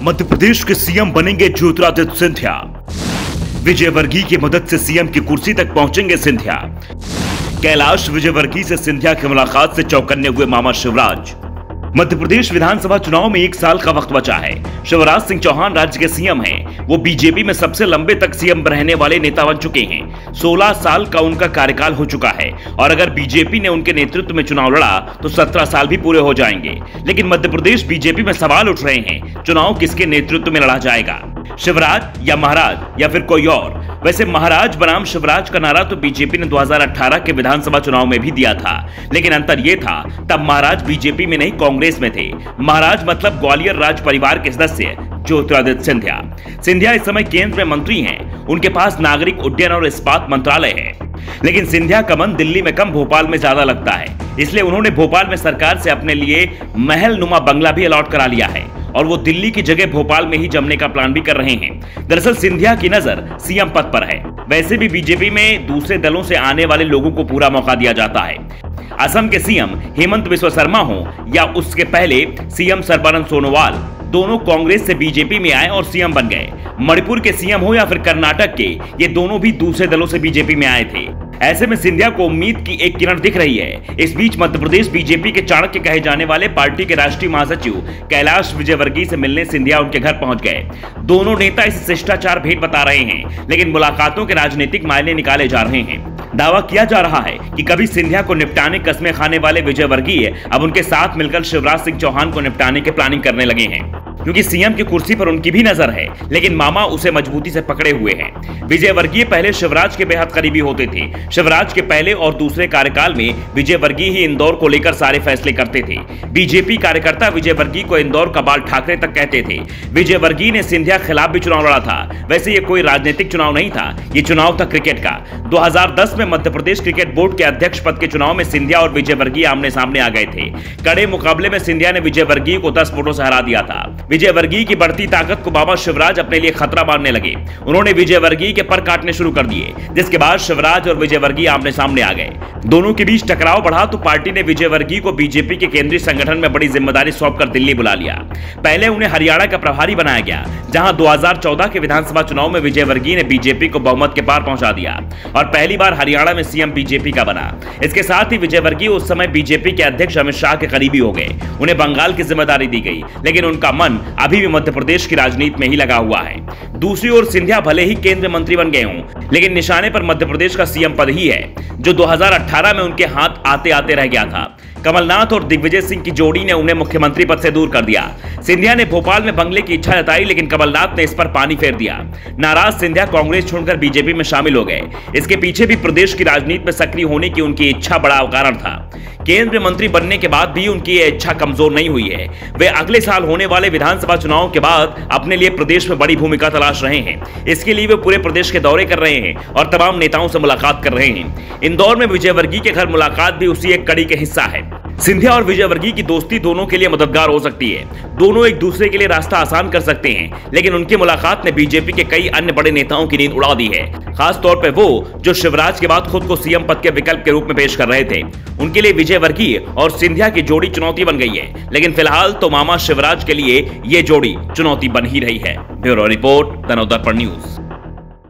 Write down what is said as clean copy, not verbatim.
मध्य प्रदेश के सीएम बनेंगे ज्योतिरादित्य सिंधिया। विजयवर्गीय की मदद से सीएम की कुर्सी तक पहुंचेंगे सिंधिया। कैलाश विजयवर्गीय से सिंधिया की मुलाकात से चौंकन्ने हुए मामा शिवराज। मध्य प्रदेश विधानसभा चुनाव में 1 साल का वक्त बचा है। शिवराज सिंह चौहान राज्य के सीएम हैं। वो बीजेपी में सबसे लंबे तक सीएम रहने वाले नेता बन चुके हैं। 16 साल का उनका कार्यकाल हो चुका है और अगर बीजेपी ने उनके नेतृत्व में चुनाव लड़ा तो 17 साल भी पूरे हो जाएंगे। लेकिन मध्य प्रदेश बीजेपी में सवाल उठ रहे हैं, चुनाव किसके नेतृत्व में लड़ा जाएगा, शिवराज या महाराज या फिर कोई और। वैसे महाराज बनाम शिवराज का नारा तो बीजेपी ने 2018 के विधानसभा चुनाव में भी दिया था, लेकिन अंतर यह था तब महाराज बीजेपी में नहीं कांग्रेस में थे। महाराज मतलब ग्वालियर राज परिवार के सदस्य ज्योतिरादित्य सिंधिया। सिंधिया इस समय केंद्र में मंत्री हैं। उनके पास नागरिक उड्डयन और इस्पात मंत्रालय है। लेकिन सिंधिया का मन दिल्ली में कम भोपाल में ज्यादा लगता है, इसलिए उन्होंने भोपाल में सरकार से अपने लिए महल नुमा बंगला भी अलॉट करा लिया है और वो दिल्ली की जगह भोपाल में ही जमने का प्लान भी कर रहे हैं। दरअसल सिंधिया की नजर सीएम पद पर है। वैसे भी बीजेपी में दूसरे दलों से आने वाले लोगों को पूरा मौका दिया जाता है। असम के सीएम हेमंत बिस्वा शर्मा हो या उसके पहले सीएम सर्बानंद सोनोवाल, दोनों कांग्रेस से बीजेपी में आए और सीएम बन गए। मणिपुर के सीएम हो या फिर कर्नाटक के, ये दोनों भी दूसरे दलों से बीजेपी में आए थे। ऐसे में सिंधिया को उम्मीद की एक किरण दिख रही है। इस बीच मध्य प्रदेश बीजेपी के चाणक्य कहे जाने वाले पार्टी के राष्ट्रीय महासचिव कैलाश विजयवर्गीय से मिलने सिंधिया उनके घर पहुंच गए। दोनों नेता इसे शिष्टाचार भेंट बता रहे हैं, लेकिन मुलाकातों के राजनीतिक मायने निकाले जा रहे हैं। दावा किया जा रहा है कि कभी सिंधिया को निपटाने कस्में खाने वाले विजयवर्गीय अब उनके साथ मिलकर शिवराज सिंह चौहान को निपटाने की प्लानिंग करने लगे हैं, क्योंकि सीएम की कुर्सी पर उनकी भी नजर है, लेकिन मामा उसे मजबूती से पकड़े हुए हैं। विजयवर्गीय पहले शिवराज के बेहद करीबी होते थे। शिवराज के पहले और दूसरे कार्यकाल में विजयवर्गीय ही इंदौर को लेकर सारे फैसले करते थे। बीजेपी कार्यकर्ता विजयवर्गीय को इंदौर का बाल ठाकरे तक कहते थे। विजयवर्गीय ने सिंधिया खिलाफ भी चुनाव लड़ा था। वैसे ये कोई राजनीतिक चुनाव नहीं था, ये चुनाव था क्रिकेट का। 2010 में मध्य प्रदेश क्रिकेट बोर्ड के अध्यक्ष पद के चुनाव में सिंधिया और विजयवर्गीय आमने सामने आ गए थे। कड़े मुकाबले में सिंधिया ने विजयवर्गीय को 10 वोटों से हरा दिया था। विजयवर्गीय की बढ़ती ताकत को बाबा शिवराज अपने लिए खतरा मानने लगे। उन्होंने विजयवर्गीय के पर काटने शुरू कर दिए, जिसके बाद शिवराज और विजयवर्गीय आमने सामने आ गए। दोनों के बीच टकराव बढ़ा तो पार्टी ने विजयवर्गीय को बीजेपी के केंद्रीय संगठन में बड़ी जिम्मेदारी सौंपकर दिल्ली बुला लिया। पहले उन्हें हरियाणा का प्रभारी बनाया गया, जहां 2014 के विधानसभा चुनाव में विजयवर्गीय ने बीजेपी को बहुमत के पार पहुंचा दिया और पहली बार हरियाणा में सीएम बीजेपी का बना। इसके साथ ही विजयवर्गीय उस समय बीजेपी के अध्यक्ष अमित शाह के करीबी हो गए। उन्हें बंगाल की जिम्मेदारी दी गई, लेकिन उनका मन अभी भी मध्य प्रदेश की राजनीति में ही लगा हुआ है। दूसरी ओर सिंधिया भले ही केंद्रीय मंत्री बन गए हों, लेकिन निशाने पर मध्य प्रदेश का सीएम पद ही है, जो 2018 में उनके हाथ आते आते रह गया था। कमलनाथ और दिग्विजय सिंह की जोड़ी ने उन्हें मुख्यमंत्री पद से दूर कर दिया। सिंधिया ने भोपाल में बंगले की इच्छा जताई, लेकिन कमलनाथ ने इस पर पानी फेर दिया। नाराज सिंधिया कांग्रेस छोड़कर बीजेपी में शामिल हो गए। इसके पीछे भी प्रदेश की राजनीति में सक्रिय होने की उनकी इच्छा बड़ा कारण था। केंद्रीय मंत्री बनने के बाद भी उनकी यह इच्छा कमजोर नहीं हुई है। वे अगले साल होने वाले विधानसभा चुनाव के बाद अपने लिए प्रदेश में बड़ी भूमिका तलाश रहे हैं। इसके लिए वे पूरे प्रदेश के दौरे कर रहे हैं और तमाम नेताओं से मुलाकात कर रहे हैं। इंदौर में विजयवर्गीय के घर मुलाकात भी उसी एक कड़ी का हिस्सा है। सिंधिया और विजयवर्गीय की दोस्ती दोनों के लिए मददगार हो सकती है। दोनों एक दूसरे के लिए रास्ता आसान कर सकते हैं, लेकिन उनकी मुलाकात ने बीजेपी के कई अन्य बड़े नेताओं की नींद उड़ा दी है। खास तौर पर वो जो शिवराज के बाद खुद को सीएम पद के विकल्प के रूप में पेश कर रहे थे, उनके लिए विजयवर्गीय और सिंधिया की जोड़ी चुनौती बन गई है। लेकिन फिलहाल तो मामा शिवराज के लिए ये जोड़ी चुनौती बन ही रही है। Bureau report, the Navdarpan news.